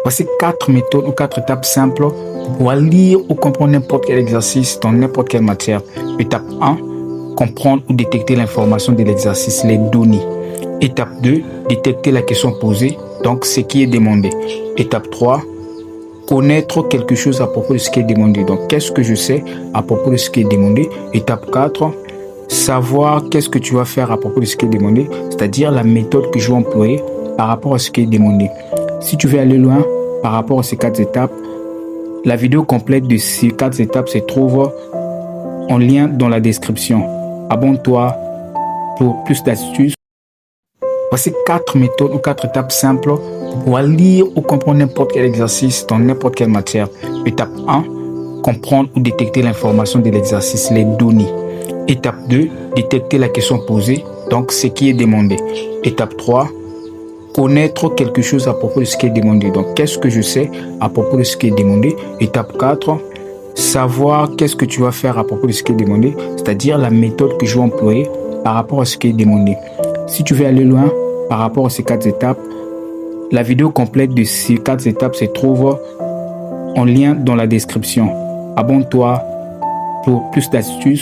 Voici 4 méthodes ou 4 étapes simples pour pouvoir lire ou comprendre n'importe quel exercice dans n'importe quelle matière. Étape 1, comprendre ou détecter l'information de l'exercice, les données. Étape 2, détecter la question posée, donc ce qui est demandé. Étape 3, connaître quelque chose à propos de ce qui est demandé. Donc, qu'est-ce que je sais à propos de ce qui est demandé? Étape 4, savoir qu'est-ce que tu vas faire à propos de ce qui est demandé, c'est-à-dire la méthode que je vais employer par rapport à ce qui est demandé. Si tu veux aller loin par rapport à ces 4 étapes, la vidéo complète de ces 4 étapes se trouve en lien dans la description. Abonne-toi pour plus d'astuces. Voici 4 méthodes ou 4 étapes simples pour pouvoir lire ou comprendre n'importe quel exercice dans n'importe quelle matière. Étape 1, comprendre ou détecter l'information de l'exercice, les données. Étape 2, détecter la question posée, donc ce qui est demandé. Étape 3, connaître quelque chose à propos de ce qui est demandé. Donc, qu'est-ce que je sais à propos de ce qui est demandé? Étape 4, savoir qu'est-ce que tu vas faire à propos de ce qui est demandé, c'est-à-dire la méthode que je vais employer par rapport à ce qui est demandé. Si tu veux aller loin par rapport à ces 4 étapes, la vidéo complète de ces 4 étapes se trouve en lien dans la description. Abonne-toi pour plus d'astuces.